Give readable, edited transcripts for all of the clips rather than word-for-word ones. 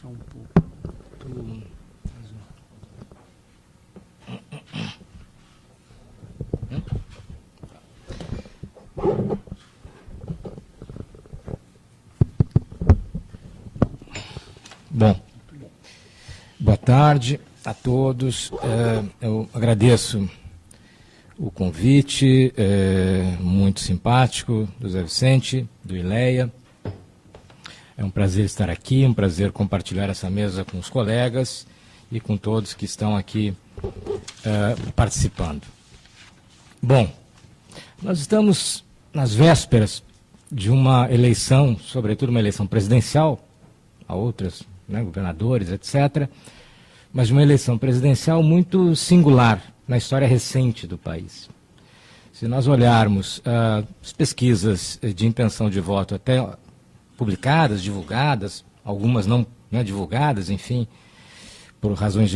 baixar um pouco. Bom, boa tarde a todos. Eu agradeço o convite, muito simpático, do Zé Vicente, do Ileia. É um prazer estar aqui, um prazer compartilhar essa mesa com os colegas e com todos que estão aqui participando. Bom, nós estamos nas vésperas de uma eleição, sobretudo uma eleição presidencial, há outras, né, governadores, etc., mas de uma eleição presidencial muito singular na história recente do país. Se nós olharmos as pesquisas de intenção de voto até publicadas, divulgadas, algumas não, né, divulgadas, enfim, por razões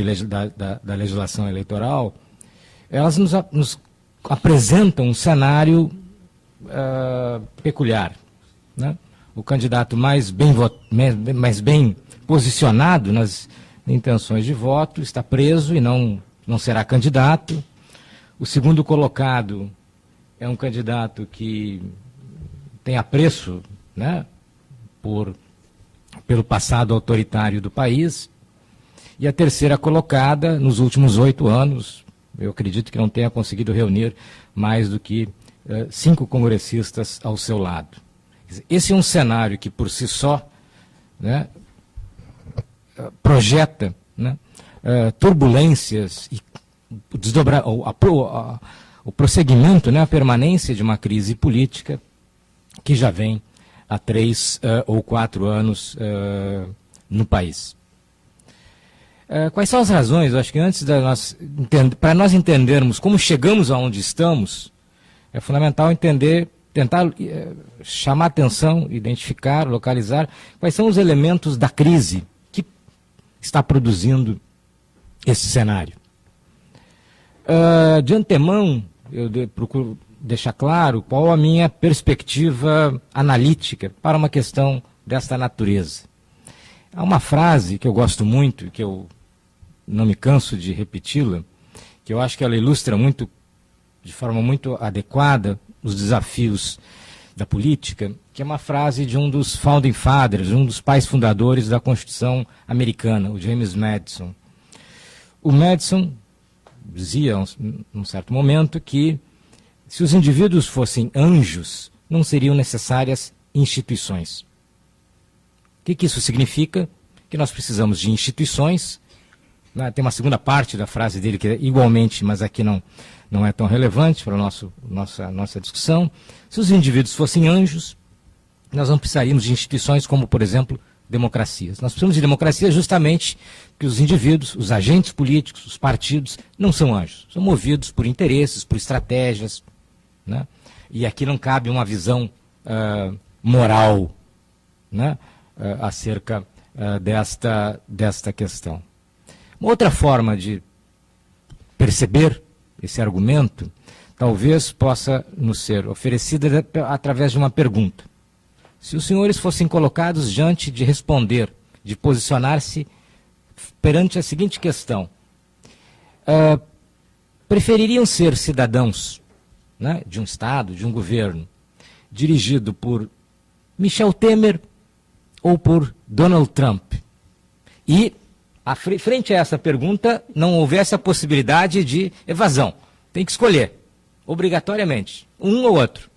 da legislação eleitoral, elas nos apresentam um cenário peculiar, né? O candidato mais bem posicionado nas intenções de voto está preso e não será candidato. O segundo colocado é um candidato que tem apreço, né, pelo passado autoritário do país. E a terceira colocada, nos últimos 8 anos, eu acredito que não tenha conseguido reunir mais do que 5 congressistas ao seu lado. Esse é um cenário que, por si só, né, projeta, né, turbulências e o prosseguimento, né, a permanência de uma crise política que já vem há 3 ou 4 anos no país. Quais são as razões? Eu acho que antes para nós entendermos como chegamos aonde estamos, é fundamental tentar chamar atenção, identificar, localizar quais são os elementos da crise que está produzindo esse cenário. De antemão, eu procuro deixar claro qual a minha perspectiva analítica para uma questão desta natureza. Há uma frase que eu gosto muito, que eu não me canso de repeti-la, que eu acho que ela ilustra muito, de forma muito adequada, os desafios da política, que é uma frase de um dos founding fathers, um dos pais fundadores da Constituição americana, o James Madison. O Madison dizia, num certo momento, que se os indivíduos fossem anjos, não seriam necessárias instituições. O que isso significa? Que nós precisamos de instituições. Né? Tem uma segunda parte da frase dele que é igualmente, mas aqui não é tão relevante para a nossa discussão. Se os indivíduos fossem anjos, nós não precisaríamos de instituições como, por exemplo, democracias. Nós precisamos de democracia justamente porque os indivíduos, os agentes políticos, os partidos, não são anjos. São movidos por interesses, por estratégias. Né? E aqui não cabe uma visão moral, né, acerca desta questão. Uma outra forma de perceber esse argumento talvez possa nos ser oferecida através de uma pergunta. Se os senhores fossem colocados diante de responder, de posicionar-se perante a seguinte questão, prefeririam ser cidadãos, né, de um Estado, de um governo, dirigido por Michel Temer ou por Donald Trump? E, frente a essa pergunta, não houvesse a possibilidade de evasão. Tem que escolher, obrigatoriamente, um ou outro.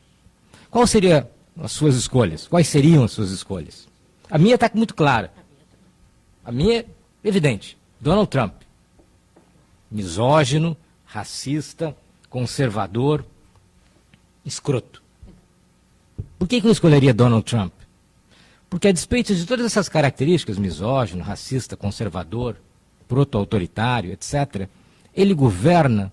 Qual seriam as suas escolhas? Quais seriam as suas escolhas? A minha está muito clara. A minha é evidente. Donald Trump. Misógino, racista, conservador, escroto. Por que eu escolheria Donald Trump? Porque, a despeito de todas essas características, misógino, racista, conservador, proto-autoritário, etc., ele governa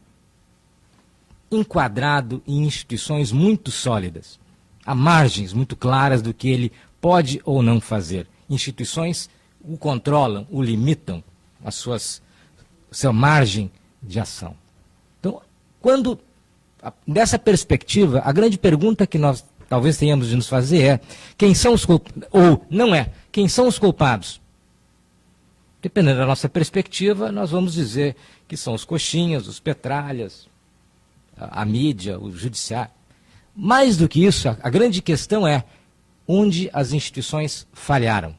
enquadrado em instituições muito sólidas, há margens muito claras do que ele pode ou não fazer. Instituições o controlam, o limitam, sua margem de ação. Então, dessa perspectiva, a grande pergunta que nós talvez tenhamos de nos fazer é: quem são os culpados? Ou não é, quem são os culpados? Dependendo da nossa perspectiva, nós vamos dizer que são os coxinhas, os petralhas, a mídia, o judiciário. Mais do que isso, a grande questão é onde as instituições falharam.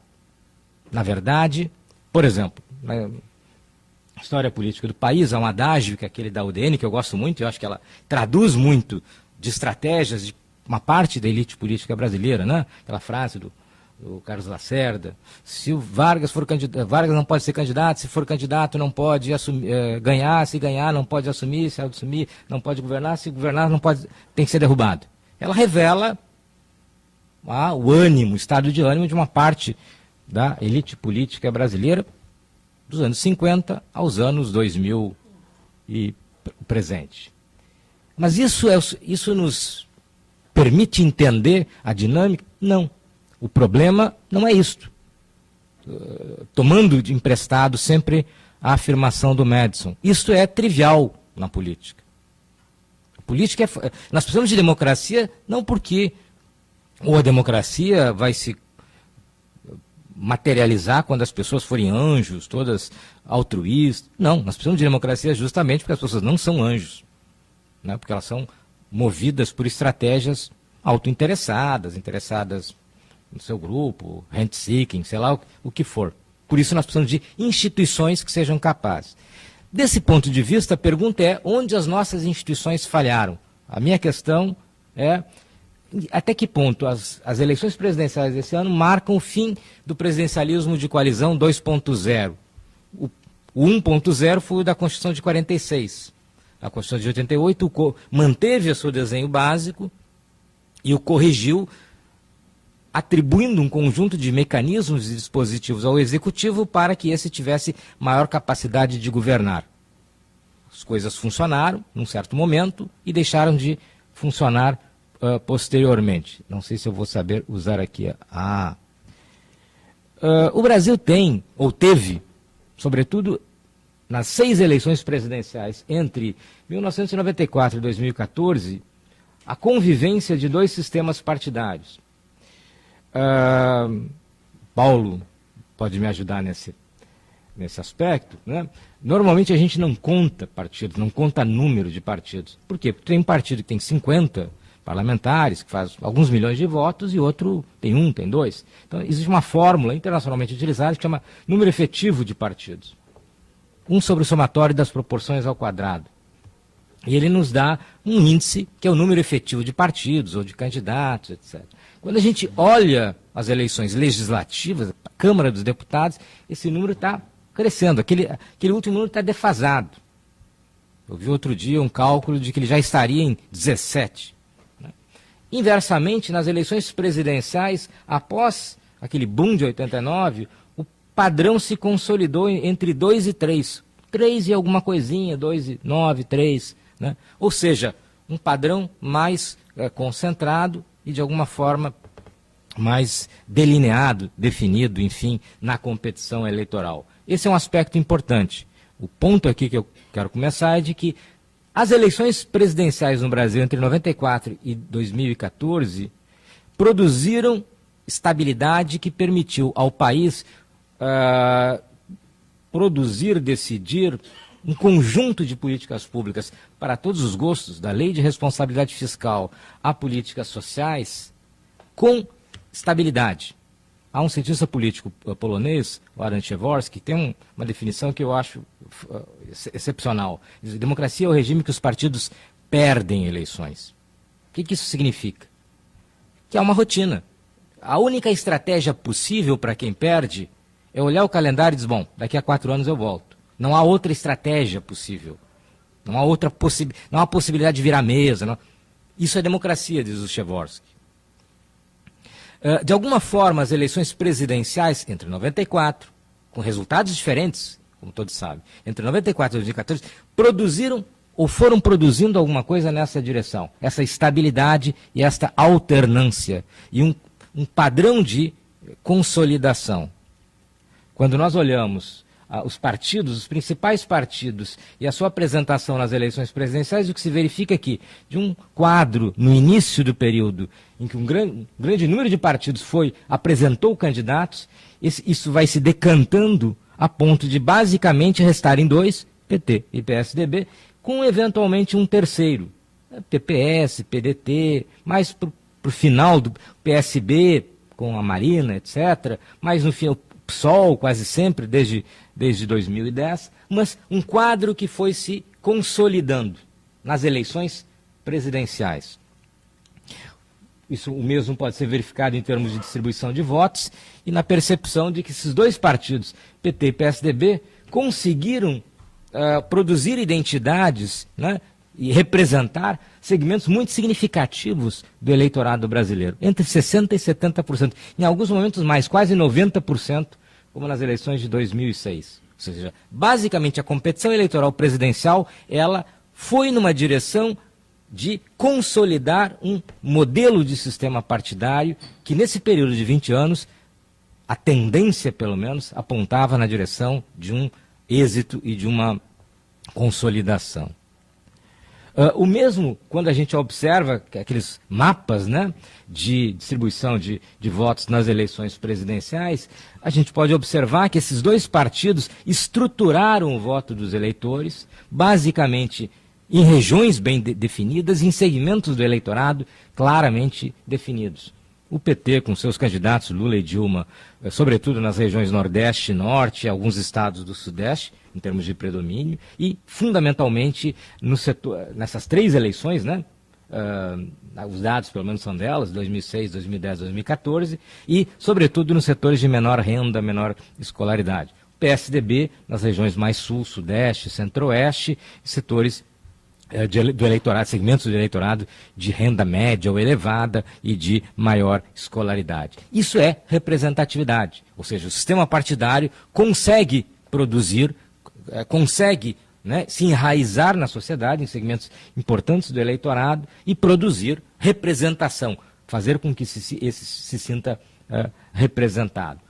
Na verdade, por exemplo, na história política do país, há um adágio, que é aquele da UDN, que eu gosto muito, eu acho que ela traduz muito de estratégias de uma parte da elite política brasileira, né? Aquela frase do Carlos Lacerda: se o Vargas for candidato, Vargas não pode ser candidato, se for candidato não pode assumir, ganhar, se ganhar não pode assumir, se assumir não pode governar, se governar não pode, tem que ser derrubado. Ela revela o ânimo, o estado de ânimo de uma parte da elite política brasileira dos anos 50 aos anos 2000 e presente. Mas isso nos permite entender a dinâmica? Não. O problema não é isto. Tomando de emprestado sempre a afirmação do Madison. Isto é trivial na política. A política nós precisamos de democracia não porque a democracia vai se materializar quando as pessoas forem anjos, todas altruístas. Não, nós precisamos de democracia justamente porque as pessoas não são anjos, né? Porque elas são movidas por estratégias autointeressadas, interessadas no seu grupo, rent-seeking, sei lá o que for. Por isso nós precisamos de instituições que sejam capazes. Desse ponto de vista, a pergunta é onde as nossas instituições falharam. A minha questão é até que ponto as eleições presidenciais desse ano marcam o fim do presidencialismo de coalizão 2.0. O 1.0 foi o da Constituição de 46. A Constituição de 88 manteve o seu desenho básico e o corrigiu, atribuindo um conjunto de mecanismos e dispositivos ao Executivo para que esse tivesse maior capacidade de governar. As coisas funcionaram num certo momento e deixaram de funcionar posteriormente. Não sei se eu vou saber usar aqui. O Brasil tem, ou teve, sobretudo nas 6 eleições presidenciais entre 1994 e 2014, a convivência de 2 sistemas partidários. Paulo pode me ajudar nesse aspecto, né? Normalmente a gente não conta partidos, não conta número de partidos. Por quê? Porque tem um partido que tem 50 parlamentares, que faz alguns milhões de votos, e outro tem 1, tem 2. Então existe uma fórmula internacionalmente utilizada que chama número efetivo de partidos. 1 sobre o somatório das proporções ao quadrado. E ele nos dá um índice, que é o número efetivo de partidos ou de candidatos, etc. Quando a gente olha as eleições legislativas, a Câmara dos Deputados, esse número está crescendo. Aquele último número está defasado. Eu vi outro dia um cálculo de que ele já estaria em 17. Né? Inversamente, nas eleições presidenciais, após aquele boom de 89, o padrão se consolidou entre 2 e 3. 3 e alguma coisinha, 2 e 9, 3. Né? Ou seja, um padrão mais concentrado e, de alguma forma, mais delineado, definido, enfim, na competição eleitoral. Esse é um aspecto importante. O ponto aqui que eu quero começar é de que as eleições presidenciais no Brasil entre 94 e 2014 produziram estabilidade que permitiu ao país produzir, decidir um conjunto de políticas públicas para todos os gostos, da lei de responsabilidade fiscal a políticas sociais, com estabilidade. Há um cientista político polonês, o Adam Przeworski, que tem uma definição que eu acho excepcional. Diz: democracia é o regime que os partidos perdem eleições. O que isso significa? Que há uma rotina. A única estratégia possível para quem perde é olhar o calendário e dizer: bom, daqui a 4 anos eu volto. Não há outra estratégia possível. Não há possibilidade de virar mesa. Não. Isso é democracia, diz o Przeworski. De alguma forma, as eleições presidenciais entre 94, com resultados diferentes, como todos sabem, entre 94 e 2014, produziram ou foram produzindo alguma coisa nessa direção. Essa estabilidade e esta alternância. E um padrão de consolidação. Quando nós olhamos os partidos, os principais partidos e a sua apresentação nas eleições presidenciais, o que se verifica é que, de um quadro no início do período, em que um grande número de partidos apresentou candidatos, isso vai se decantando a ponto de basicamente restarem dois, PT e PSDB, com eventualmente um terceiro, TPS, PDT, mais para o final do PSB, com a Marina, etc., mas no fim o PSOL quase sempre, desde 2010, mas um quadro que foi se consolidando nas eleições presidenciais. Isso o mesmo pode ser verificado em termos de distribuição de votos e na percepção de que esses dois partidos, PT e PSDB, conseguiram produzir identidades, né, e representar segmentos muito significativos do eleitorado brasileiro, entre 60% e 70%, em alguns momentos mais, quase 90%, como nas eleições de 2006. Ou seja, basicamente a competição eleitoral presidencial, ela foi numa direção de consolidar um modelo de sistema partidário que nesse período de 20 anos, a tendência pelo menos, apontava na direção de um êxito e de uma consolidação. O mesmo quando a gente observa aqueles mapas, né, de distribuição de votos nas eleições presidenciais, a gente pode observar que esses dois partidos estruturaram o voto dos eleitores, basicamente em regiões bem definidas, em segmentos do eleitorado claramente definidos. O PT, com seus candidatos Lula e Dilma, sobretudo nas regiões Nordeste e Norte, e alguns estados do Sudeste, em termos de predomínio, e fundamentalmente no setor, nessas três eleições, né? Os dados pelo menos são delas, 2006, 2010, 2014, e sobretudo nos setores de menor renda, menor escolaridade. O PSDB nas regiões mais sul, sudeste, centro-oeste, setores do eleitorado, segmentos do eleitorado de renda média ou elevada e de maior escolaridade. Isso é representatividade, ou seja, o sistema partidário consegue produzir, consegue, né, se enraizar na sociedade, em segmentos importantes do eleitorado e produzir representação, fazer com que esse se sinta representado.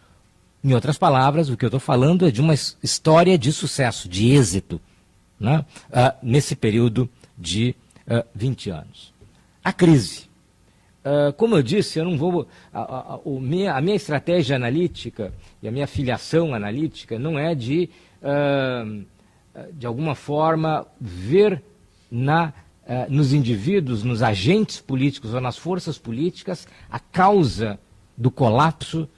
Em outras palavras, o que eu estou falando é de uma história de sucesso, de êxito, né, nesse período de 20 anos. A crise. Como eu disse, eu não vou. A minha estratégia analítica e a minha filiação analítica não é de alguma forma, ver nos indivíduos, nos agentes políticos ou nas forças políticas a causa do colapso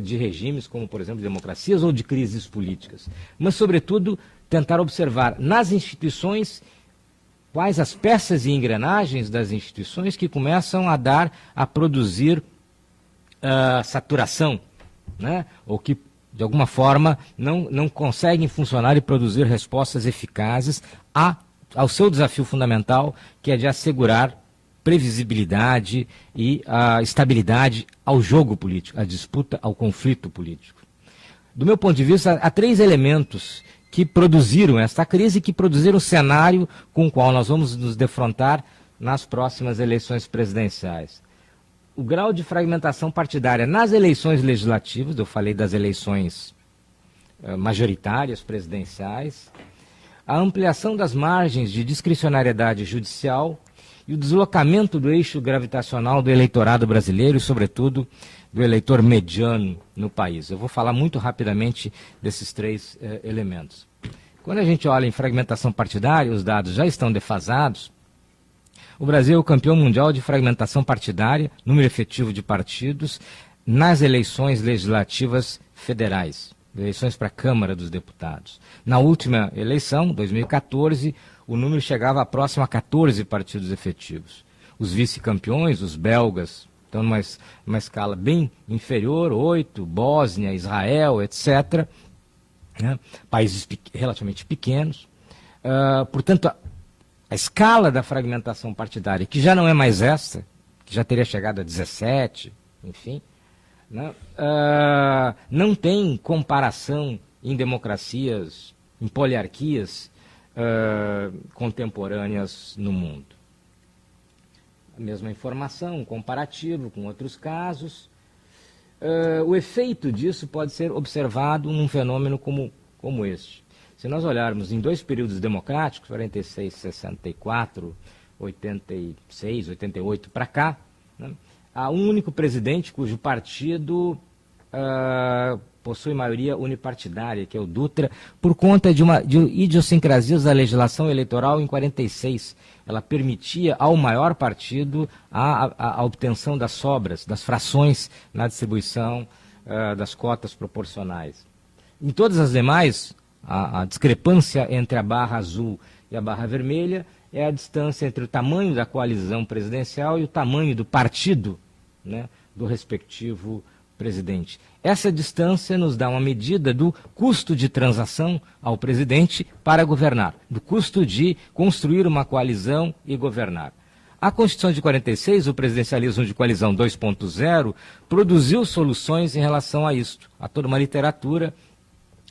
de regimes, como, por exemplo, democracias ou de crises políticas. Mas, sobretudo, tentar observar nas instituições quais as peças e engrenagens das instituições que começam a produzir saturação, né? Ou que, de alguma forma, não conseguem funcionar e produzir respostas eficazes ao seu desafio fundamental, que é de assegurar previsibilidade e a estabilidade ao jogo político, à disputa, ao conflito político. Do meu ponto de vista, há três elementos que produziram esta crise e que produziram o cenário com o qual nós vamos nos defrontar nas próximas eleições presidenciais. O grau de fragmentação partidária nas eleições legislativas, eu falei das eleições majoritárias presidenciais, a ampliação das margens de discricionariedade judicial e o deslocamento do eixo gravitacional do eleitorado brasileiro e, sobretudo, do eleitor mediano no país. Eu vou falar muito rapidamente desses três elementos. Quando a gente olha em fragmentação partidária, os dados já estão defasados. O Brasil é o campeão mundial de fragmentação partidária, número efetivo de partidos, nas eleições legislativas federais, eleições para a Câmara dos Deputados. Na última eleição, 2014, o número chegava próximo a 14 partidos efetivos. Os vice-campeões, os belgas, estão numa escala bem inferior, 8, Bósnia, Israel, etc., né? Países relativamente pequenos. Portanto, a escala da fragmentação partidária, que já não é mais essa, que já teria chegado a 17, enfim, né? Não tem comparação em democracias, em poliarquias contemporâneas no mundo. A mesma informação, um comparativo com outros casos. O efeito disso pode ser observado num fenômeno como este. Se nós olharmos em dois períodos democráticos, 46, 64, 86, 88 para cá, né, há um único presidente cujo partido possui maioria unipartidária, que é o Dutra, por conta de idiosincrasias da legislação eleitoral em 46. Ela permitia ao maior partido a obtenção das sobras, das frações na distribuição das cotas proporcionais. Em todas as demais, a discrepância entre a barra azul e a barra vermelha é a distância entre o tamanho da coalizão presidencial e o tamanho do partido, né, do respectivo presidente. Essa distância nos dá uma medida do custo de transação ao presidente para governar, do custo de construir uma coalizão e governar. A Constituição de 46, o presidencialismo de coalizão 2.0, produziu soluções em relação a isto. Há toda uma literatura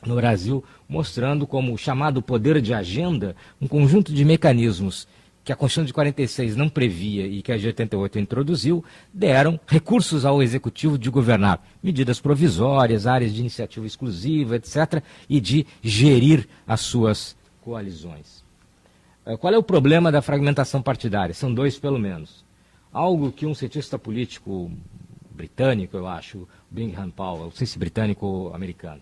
no Brasil mostrando como o chamado poder de agenda, um conjunto de mecanismos que a Constituição de 46 não previa e que a de 88 introduziu, deram recursos ao Executivo de governar, medidas provisórias, áreas de iniciativa exclusiva, etc., e de gerir as suas coalizões. Qual é o problema da fragmentação partidária? São dois, pelo menos. Algo que um cientista político britânico, eu acho, Bingham Powell, não sei se britânico ou americano,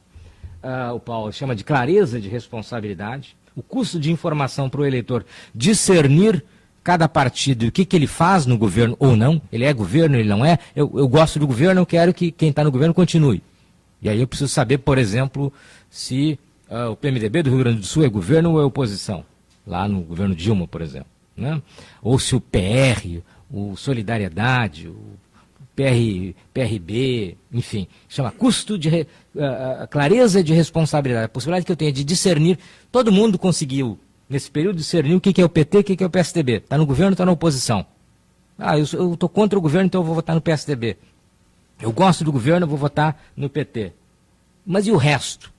o Powell chama de clareza de responsabilidade, o custo de informação para o eleitor discernir cada partido e o que ele faz no governo ou não, ele é governo, ele não é, eu gosto do governo, eu quero que quem está no governo continue. E aí eu preciso saber, por exemplo, se o PMDB do Rio Grande do Sul é governo ou é oposição, lá no governo Dilma, por exemplo, né? Ou se o PR, o Solidariedade, o PRB, enfim, chama custo de clareza de responsabilidade, a possibilidade que eu tenho de discernir. Todo mundo conseguiu, nesse período, discernir o que é o PT, o que é o PSDB. Está no governo, está na oposição. Eu estou contra o governo, então eu vou votar no PSDB. Eu gosto do governo, eu vou votar no PT. Mas e o resto?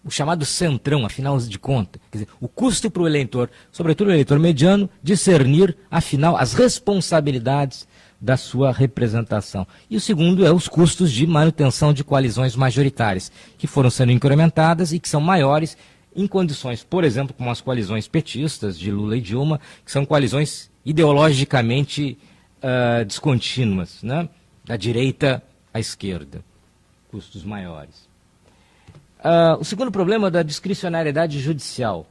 O chamado centrão, afinal de contas. Quer dizer, o custo para o eleitor, sobretudo o eleitor mediano, discernir, afinal, as responsabilidades da sua representação. E o segundo é os custos de manutenção de coalizões majoritárias, que foram sendo incrementadas e que são maiores em condições, por exemplo, como as coalizões petistas de Lula e Dilma, que são coalizões ideologicamente descontínuas, né? Da direita à esquerda, custos maiores. O segundo problema é da discricionariedade judicial.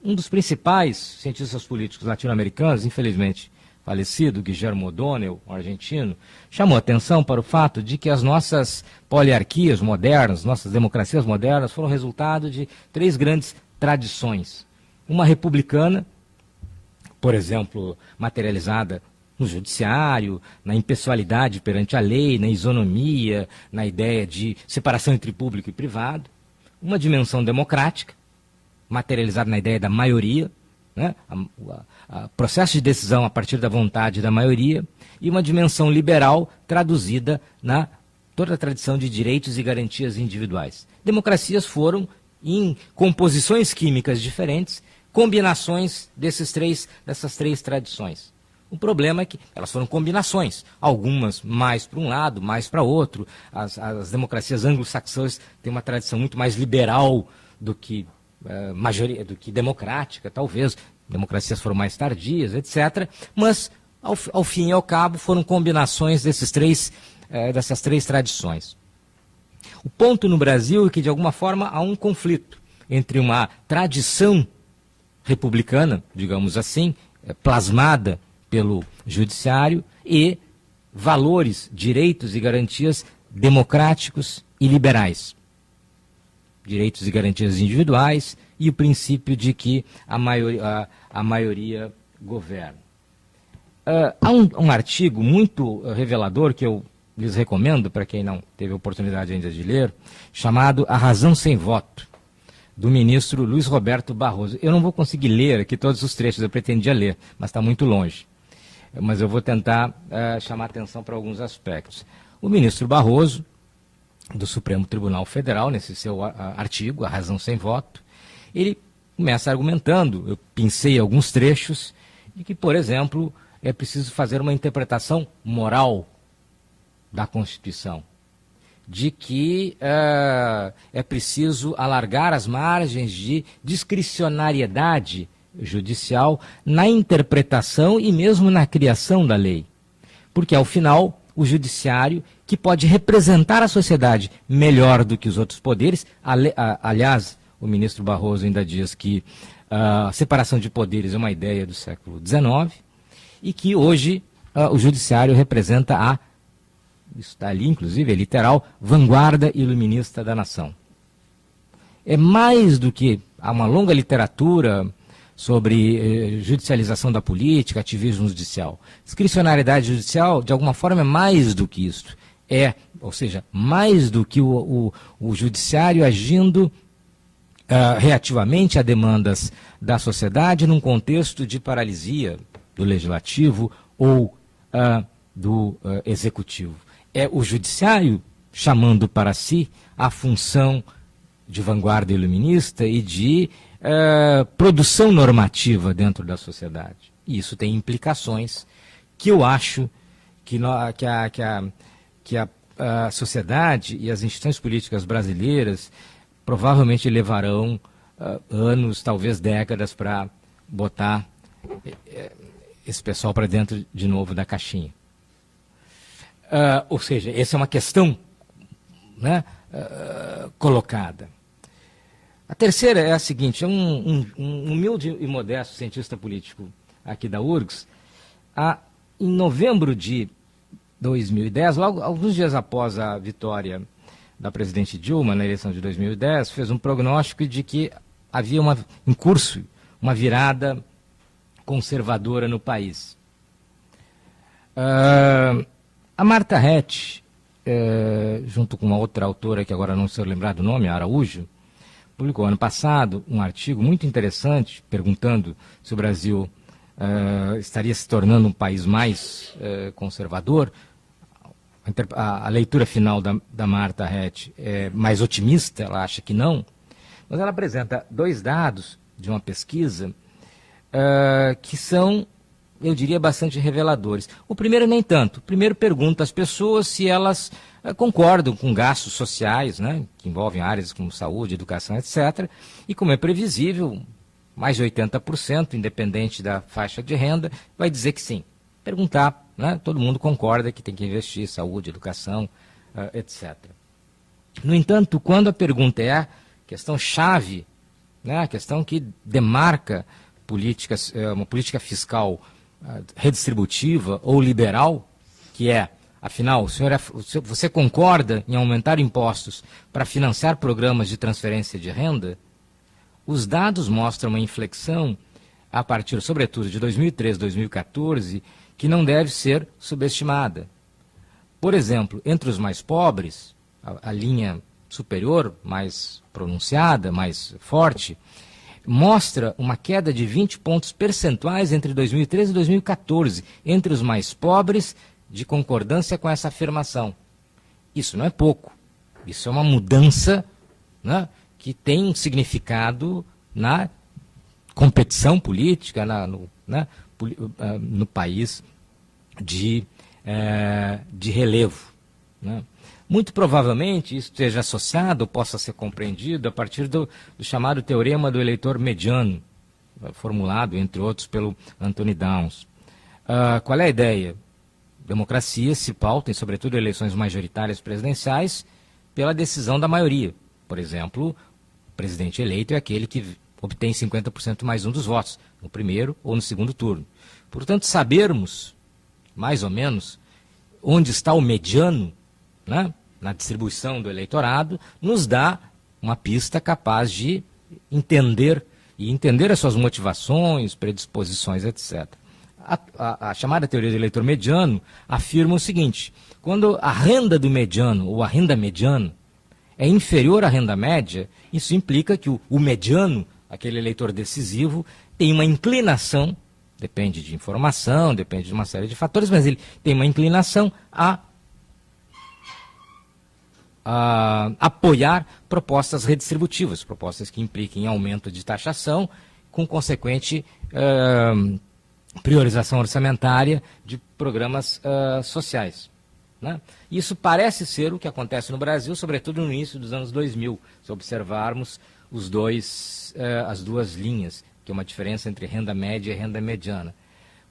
Um dos principais cientistas políticos latino-americanos, infelizmente falecido, Guillermo O'Donnell, um argentino, chamou atenção para o fato de que as nossas poliarquias modernas, nossas democracias modernas, foram resultado de três grandes tradições. Uma republicana, por exemplo, materializada no judiciário, na impessoalidade perante a lei, na isonomia, na ideia de separação entre público e privado. Uma dimensão democrática, materializada na ideia da maioria, né? Processo de decisão a partir da vontade da maioria, e uma dimensão liberal traduzida na toda a tradição de direitos e garantias individuais. Democracias foram, em composições químicas diferentes, combinações dessas três tradições. O problema é que elas foram combinações, algumas mais para um lado, mais para outro. As democracias anglo-saxãs têm uma tradição muito mais liberal do que do que democrática, talvez. Democracias foram mais tardias, etc. Mas, ao fim e ao cabo, foram combinações dessas três tradições. O ponto no Brasil é que, de alguma forma, há um conflito entre uma tradição republicana, digamos assim, plasmada pelo judiciário, e valores, direitos e garantias democráticos e liberais. Direitos e garantias individuais e o princípio de que a maioria governa. Há um artigo muito revelador que eu lhes recomendo, para quem não teve oportunidade ainda de ler, chamado A Razão Sem Voto, do ministro Luiz Roberto Barroso. Eu não vou conseguir ler aqui todos os trechos, eu pretendia ler, mas está muito longe. Mas eu vou tentar chamar atenção para alguns aspectos. O ministro Barroso, do Supremo Tribunal Federal, nesse seu artigo, A Razão Sem Voto, ele começa argumentando, eu pincei alguns trechos, de que, por exemplo, é preciso fazer uma interpretação moral da Constituição, de que é preciso alargar as margens de discricionariedade judicial na interpretação e mesmo na criação da lei. Porque, ao final, o judiciário, que pode representar a sociedade melhor do que os outros poderes. Aliás, o ministro Barroso ainda diz que a separação de poderes é uma ideia do século XIX e que hoje o judiciário representa isso está ali inclusive, é literal, vanguarda iluminista da nação. É mais do que há uma longa literatura sobre judicialização da política, ativismo judicial. Discricionariedade judicial, de alguma forma, é mais do que isso. Ou seja, mais do que o judiciário agindo reativamente a demandas da sociedade num contexto de paralisia do legislativo ou do executivo. É o judiciário chamando para si a função de vanguarda iluminista e de produção normativa dentro da sociedade. E isso tem implicações que eu acho que a sociedade e as instituições políticas brasileiras provavelmente levarão anos, talvez décadas, para botar esse pessoal para dentro de novo da caixinha. Ou seja, essa é uma questão, né, colocada. A terceira é a seguinte: é um humilde e modesto cientista político aqui da URGS, em novembro de 2010, logo alguns dias após a vitória da presidente Dilma na eleição de 2010, fez um prognóstico de que havia em curso uma virada conservadora no país. A Marta Hett, junto com uma outra autora que agora não sei lembrar do nome, Araújo, publicou ano passado um artigo muito interessante perguntando se o Brasil estaria se tornando um país mais conservador. A leitura final da Marta Hett é mais otimista, ela acha que não, mas ela apresenta 2 dados de uma pesquisa que são, eu diria, bastante reveladores. O primeiro nem tanto. O primeiro pergunta às pessoas se elas concordam com gastos sociais, né, que envolvem áreas como saúde, educação, etc. E como é previsível, mais de 80%, independente da faixa de renda, vai dizer que sim. Perguntar, né, todo mundo concorda que tem que investir em saúde, educação, etc. No entanto, quando a pergunta é a questão chave, né, a questão que demarca uma política fiscal redistributiva ou liberal, que é, afinal, você concorda em aumentar impostos para financiar programas de transferência de renda? Os dados mostram uma inflexão a partir, sobretudo, de 2013, 2014, que não deve ser subestimada. Por exemplo, entre os mais pobres, a linha superior, mais pronunciada, mais forte, mostra uma queda de 20 pontos percentuais entre 2013 e 2014, entre os mais pobres, de concordância com essa afirmação. Isso não é pouco. Isso é uma mudança, né, que tem um significado na competição política, no país de relevo, né? Muito provavelmente isso esteja associado, possa ser compreendido a partir do chamado teorema do eleitor mediano, formulado, entre outros, pelo Anthony Downs. Qual é a ideia? Democracia se pauta, em sobretudo eleições majoritárias presidenciais, pela decisão da maioria. Por exemplo, o presidente eleito é aquele que obtém 50% mais um dos votos, no primeiro ou no segundo turno. Portanto, sabermos, mais ou menos, onde está o mediano, né, na distribuição do eleitorado, nos dá uma pista capaz de entender as suas motivações, predisposições, etc. A chamada teoria do eleitor mediano afirma o seguinte: quando a renda do mediano ou a renda mediana é inferior à renda média, isso implica que o mediano, aquele eleitor decisivo, tem uma inclinação, depende de informação, depende de uma série de fatores, mas ele tem uma inclinação a apoiar propostas redistributivas, propostas que impliquem aumento de taxação, com consequente priorização orçamentária de programas sociais, né? Isso parece ser o que acontece no Brasil, sobretudo no início dos anos 2000, se observarmos as duas linhas, que é uma diferença entre renda média e renda mediana.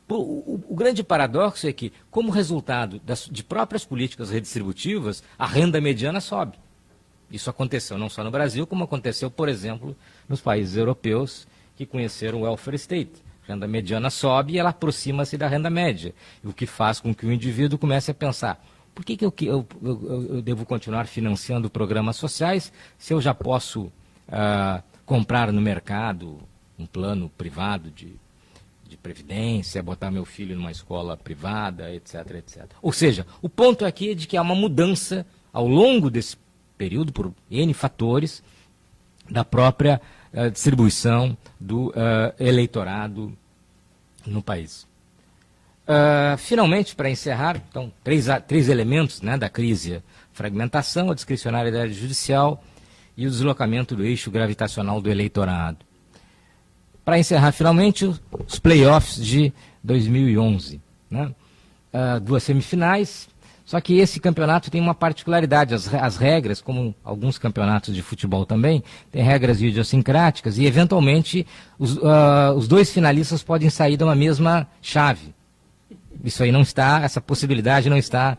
O grande paradoxo é que, como resultado de próprias políticas redistributivas, a renda mediana sobe. Isso aconteceu não só no Brasil, como aconteceu, por exemplo, nos países europeus que conheceram o welfare state. A renda mediana sobe e ela aproxima-se da renda média, o que faz com que o indivíduo comece a pensar: por que eu devo continuar financiando programas sociais se eu já posso comprar no mercado um plano privado de previdência, botar meu filho numa escola privada, etc, etc. Ou seja, o ponto aqui é de que há uma mudança ao longo desse período, por N fatores, da própria distribuição do eleitorado no país. Finalmente, para encerrar, então, três elementos, né, da crise: a fragmentação, a discricionariedade judicial e o deslocamento do eixo gravitacional do eleitorado. Para encerrar, finalmente, os playoffs de 2011. Né? 2 semifinais, só que esse campeonato tem uma particularidade. As regras, como alguns campeonatos de futebol também, tem regras idiosincráticas e, eventualmente, os 2 finalistas podem sair de uma mesma chave. Isso aí não está, essa possibilidade não está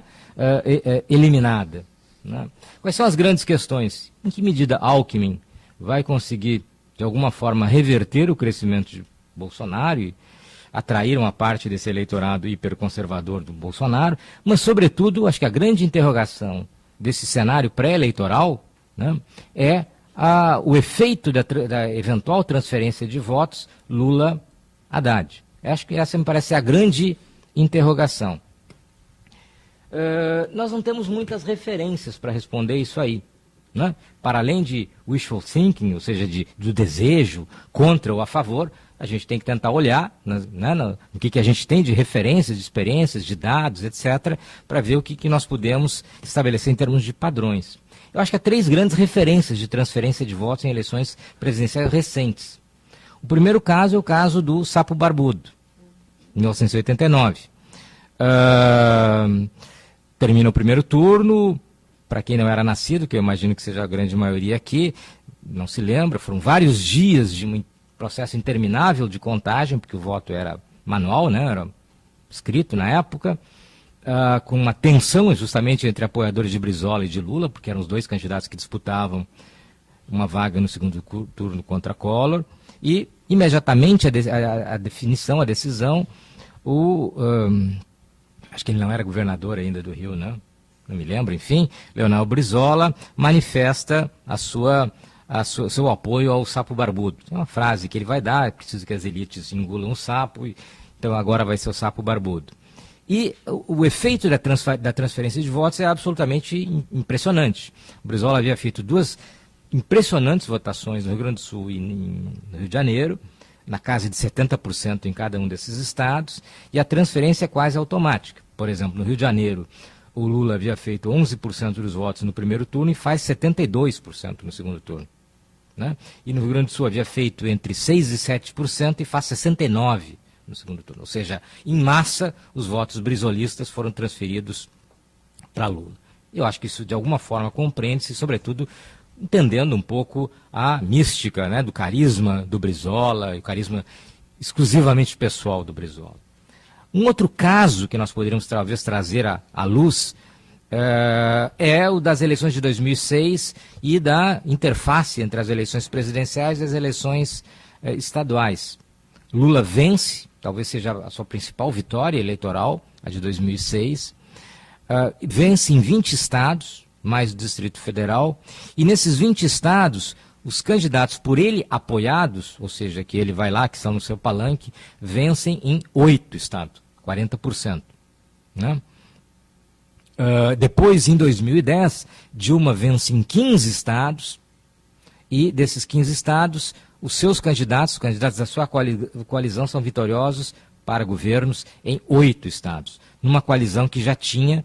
eliminada. Né? Quais são as grandes questões? Em que medida Alckmin vai conseguir, de alguma forma, reverter o crescimento de Bolsonaro e atrair uma parte desse eleitorado hiperconservador do Bolsonaro? Mas, sobretudo, acho que a grande interrogação desse cenário pré-eleitoral, né, é o efeito da eventual transferência de votos Lula-Haddad. Acho que essa me parece a grande interrogação. Nós não temos muitas referências para responder isso aí. Né? Para além de wishful thinking, ou seja, do desejo contra ou a favor, a gente tem que tentar olhar, né, no que a gente tem de referências, de experiências, de dados, etc., para ver o que nós podemos estabelecer em termos de padrões. Eu acho que há 3 grandes referências de transferência de votos em eleições presidenciais recentes. O primeiro caso é o caso do Sapo Barbudo, 1989. Termina o primeiro turno. Para quem não era nascido, que eu imagino que seja a grande maioria aqui, não se lembra, foram vários dias de um processo interminável de contagem, porque o voto era manual, né, era escrito na época, com uma tensão justamente entre apoiadores de Brizola e de Lula, porque eram os 2 candidatos que disputavam uma vaga no segundo turno contra Collor, e imediatamente a decisão, acho que ele não era governador ainda do Rio, né? Não me lembro, enfim, Leonel Brizola manifesta seu apoio ao Sapo Barbudo. É uma frase que ele vai dar: é preciso que as elites engulam o sapo, então agora vai ser o Sapo Barbudo. E o efeito da transferência de votos é absolutamente impressionante. O Brizola havia feito 2 impressionantes votações no Rio Grande do Sul e no Rio de Janeiro, na casa de 70% em cada um desses estados, e a transferência é quase automática. Por exemplo, no Rio de Janeiro, o Lula havia feito 11% dos votos no primeiro turno e faz 72% no segundo turno. Né? E no Rio Grande do Sul havia feito entre 6% e 7% e faz 69% no segundo turno. Ou seja, em massa, os votos brizolistas foram transferidos para Lula. Eu acho que isso, de alguma forma, compreende-se, sobretudo, entendendo um pouco a mística, né, do carisma do Brizola, e o carisma exclusivamente pessoal do Brizola. Um outro caso que nós poderíamos talvez trazer à luz é o das eleições de 2006 e da interface entre as eleições presidenciais e as eleições estaduais. Lula vence, talvez seja a sua principal vitória eleitoral, a de 2006, vence em 20 estados, mais o Distrito Federal, e nesses 20 estados, os candidatos por ele apoiados, ou seja, que ele vai lá, que estão no seu palanque, vencem em 8 estados, 40%. Né? Depois, em 2010, Dilma vence em 15 estados, e desses 15 estados, os candidatos da sua coalizão são vitoriosos para governos em 8 estados. Numa coalizão que já tinha,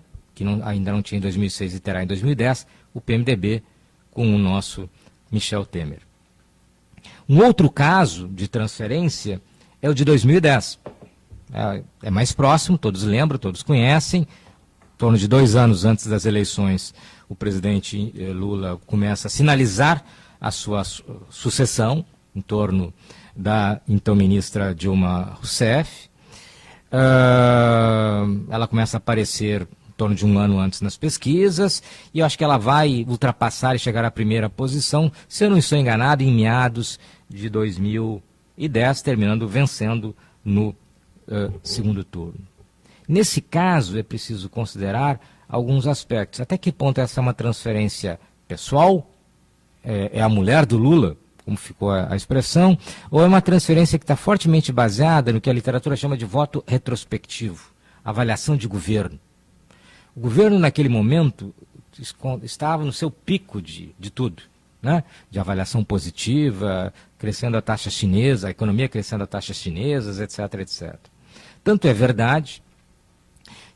ainda não tinha em 2006 e terá em 2010, o PMDB com o nosso Michel Temer. Um outro caso de transferência é o de 2010. É mais próximo, todos lembram, todos conhecem. Em torno de 2 anos antes das eleições, o presidente Lula começa a sinalizar a sua sucessão em torno da então ministra Dilma Rousseff. ela começa a aparecer em torno de um ano antes nas pesquisas, e eu acho que ela vai ultrapassar e chegar à primeira posição, se eu não estou enganado, em meados de 2010, terminando vencendo no segundo turno. Nesse caso, é preciso considerar alguns aspectos. Até que ponto essa é uma transferência pessoal? É a mulher do Lula, como ficou a expressão, ou é uma transferência que está fortemente baseada no que a literatura chama de voto retrospectivo, avaliação de governo. O governo, naquele momento, estava no seu pico de tudo, né? De avaliação positiva, crescendo a taxa chinesa, a economia crescendo a taxas chinesas, etc, etc. Tanto é verdade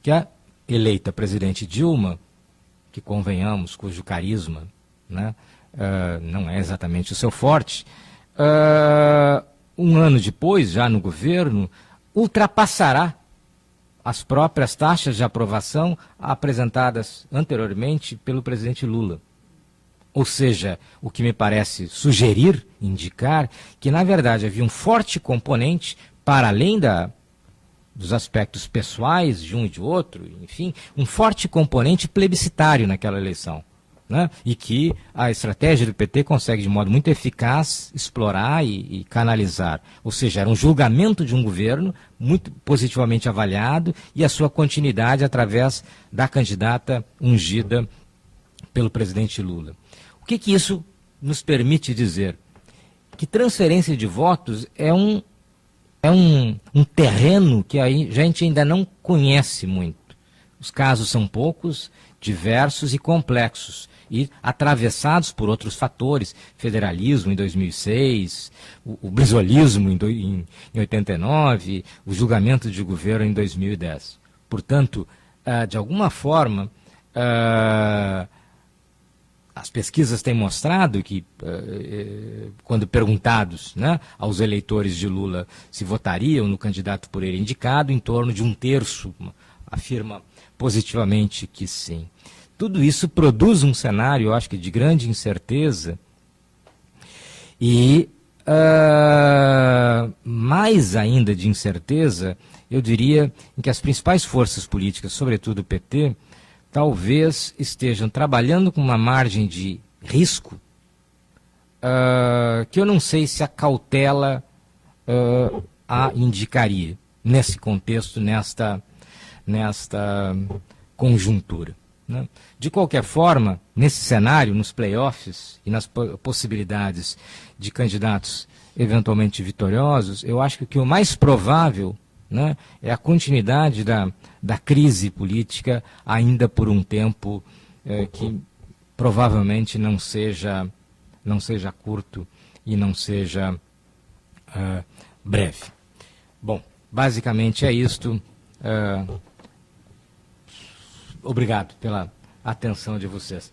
que a eleita presidente Dilma, que convenhamos, cujo carisma, né, não é exatamente o seu forte, um ano depois, já no governo, ultrapassará as próprias taxas de aprovação apresentadas anteriormente pelo presidente Lula. Ou seja, o que me parece sugerir, indicar, que na verdade havia um forte componente, para além dos aspectos pessoais de um e de outro, enfim, um forte componente plebiscitário naquela eleição, né? E que a estratégia do PT consegue de modo muito eficaz explorar e canalizar. Ou seja, era um julgamento de um governo muito positivamente avaliado e a sua continuidade através da candidata ungida pelo presidente Lula. O que isso nos permite dizer? Que transferência de votos é um terreno que a gente ainda não conhece muito. Os casos são poucos, diversos e complexos, e atravessados por outros fatores, federalismo em 2006, o brizolismo em 89, o julgamento de governo em 2010. Portanto, de alguma forma, as pesquisas têm mostrado que, quando perguntados, né, aos eleitores de Lula se votariam no candidato por ele indicado, em torno de 1/3 afirma positivamente que sim. Tudo isso produz um cenário, eu acho que de grande incerteza e, mais ainda de incerteza, eu diria, em que as principais forças políticas, sobretudo o PT, talvez estejam trabalhando com uma margem de risco que eu não sei se a cautela a indicaria nesse contexto, nesta conjuntura, né? De qualquer forma, nesse cenário, nos playoffs e nas possibilidades de candidatos eventualmente vitoriosos, eu acho que o mais provável, né, é a continuidade da crise política ainda por um tempo que provavelmente não seja curto e não seja breve. Bom, basicamente é isto. Obrigado pela atenção de vocês.